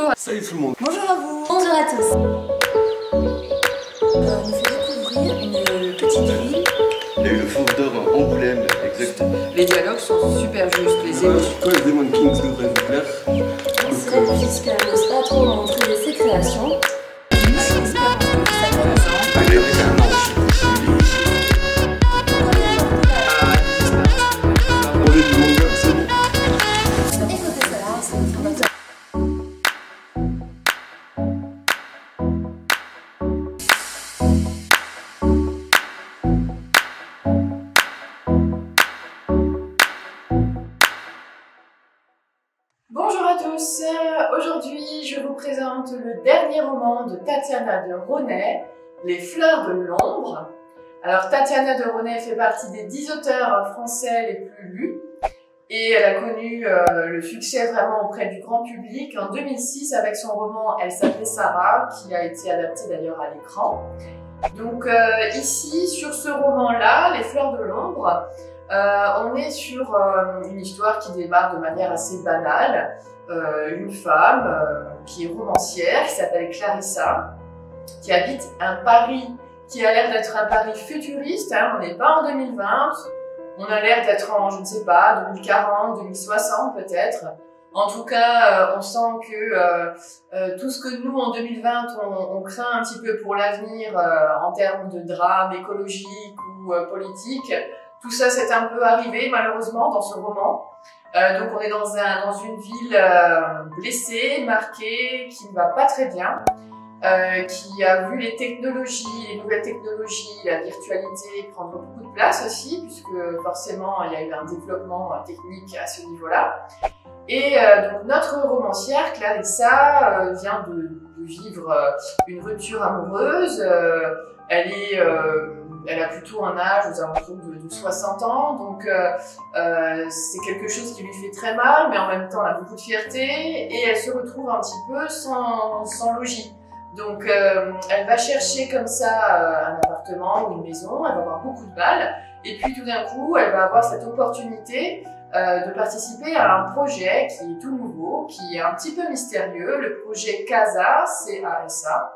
Bonjour. Salut tout le monde. Bonjour à vous. Bonjour à tous. On nous fait découvrir une petite ville. Il y a eu le Fauve d'Or à Angoulême, exactement. Les dialogues sont super justes, les émotions. Toi, les Demon Kings devraient vous plaire. C'est vrai puisqu'elle n'ose pas trop montrer ses créations. On est du manga, c'est bon. Écoutez ça, c'est une formation. Bonjour à tous, aujourd'hui je vous présente le dernier roman de Tatiana de Ronay, Les Fleurs de l'Ombre. Alors Tatiana de Ronay fait partie des 10 auteurs français les plus lus et elle a connu le succès vraiment auprès du grand public en 2006 avec son roman Elle s'appelait Sarah qui a été adapté d'ailleurs à l'écran. Donc ici sur ce roman-là, Les Fleurs de l'Ombre, on est sur une histoire qui démarre de manière assez banale. Une femme qui est romancière, qui s'appelle Clarissa, qui habite un Paris qui a l'air d'être un Paris futuriste. Hein, on n'est pas en 2020, on a l'air d'être en, je ne sais pas, 2040, 2060 peut-être. En tout cas, on sent que tout ce que nous, en 2020, on craint un petit peu pour l'avenir en termes de drame écologique ou politique, tout ça c'est un peu arrivé malheureusement dans ce roman. Donc on est dans une ville blessée, marquée, qui ne va pas très bien, qui a vu les technologies, les nouvelles technologies, la virtualité prendre beaucoup de place aussi, puisque forcément il y a eu un développement technique à ce niveau-là. Et donc notre romancière, Clarissa, vient de vivre une rupture amoureuse. Elle a plutôt un âge aux alentours de 60 ans, donc c'est quelque chose qui lui fait très mal, mais en même temps elle a beaucoup de fierté et elle se retrouve un petit peu sans logis. Donc elle va chercher comme ça un appartement ou une maison, elle va avoir beaucoup de mal, et puis tout d'un coup elle va avoir cette opportunité de participer à un projet qui est tout nouveau, qui est un petit peu mystérieux, le projet CASA, C-A-S-A,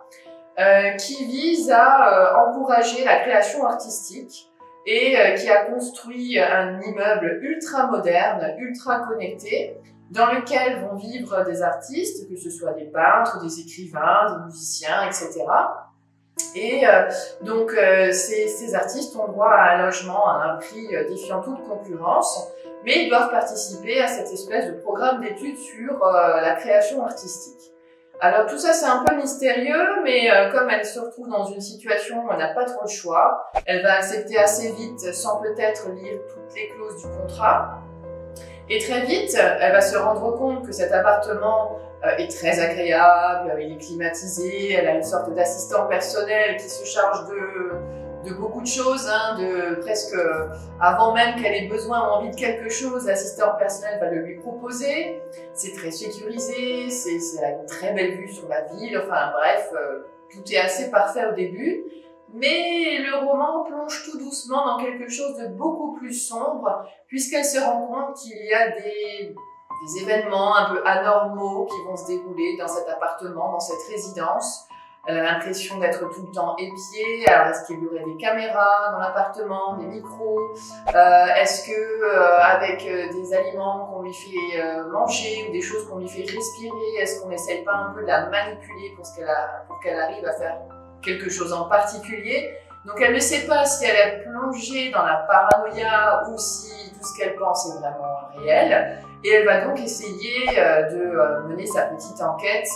qui vise à encourager la création artistique et qui a construit un immeuble ultra moderne, ultra connecté, dans lequel vont vivre des artistes, que ce soit des peintres, des écrivains, des musiciens, etc. Et donc ces artistes ont droit à un logement à un prix défiant toute concurrence, mais ils doivent participer à cette espèce de programme d'études sur la création artistique. Alors tout ça c'est un peu mystérieux, mais comme elle se retrouve dans une situation où elle n'a pas trop le choix, elle va accepter assez vite sans peut-être lire toutes les clauses du contrat. Et très vite, elle va se rendre compte que cet appartement est très agréable, il est climatisé, elle a une sorte d'assistant personnel qui se charge de beaucoup de choses, hein, de presque avant même qu'elle ait besoin ou envie de quelque chose, l'assistant personnel va le lui proposer. C'est très sécurisé, c'est une très belle vue sur la ville, enfin bref, tout est assez parfait au début. Mais le roman plonge tout doucement dans quelque chose de beaucoup plus sombre, puisqu'elle se rend compte qu'il y a des événements un peu anormaux qui vont se dérouler dans cet appartement, dans cette résidence. Elle a l'impression d'être tout le temps épiée. Alors, est-ce qu'il y aurait des caméras dans l'appartement, des micros? Est-ce que avec des aliments qu'on lui fait manger ou des choses qu'on lui fait respirer, est-ce qu'on n'essaye pas un peu de la manipuler pour qu'elle arrive à faire quelque chose en particulier? Donc elle ne sait pas si elle est plongée dans la paranoïa ou si tout ce qu'elle pense est vraiment réel. Et elle va donc essayer de mener sa petite enquête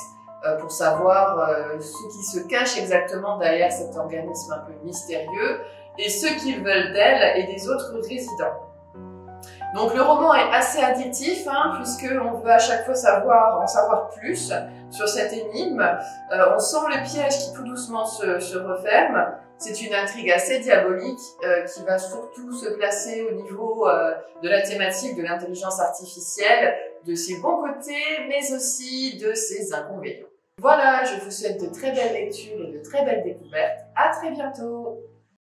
pour savoir ce qui se cache exactement derrière cet organisme un peu mystérieux et ce qu'ils veulent d'elle et des autres résidents. Donc le roman est assez addictif, hein, puisqu'on veut à chaque fois en savoir plus sur cette énigme. On sent le piège qui tout doucement se referme. C'est une intrigue assez diabolique qui va surtout se placer au niveau de la thématique de l'intelligence artificielle, de ses bons côtés, mais aussi de ses inconvénients. Voilà, je vous souhaite de très belles lectures et de très belles découvertes. À très bientôt!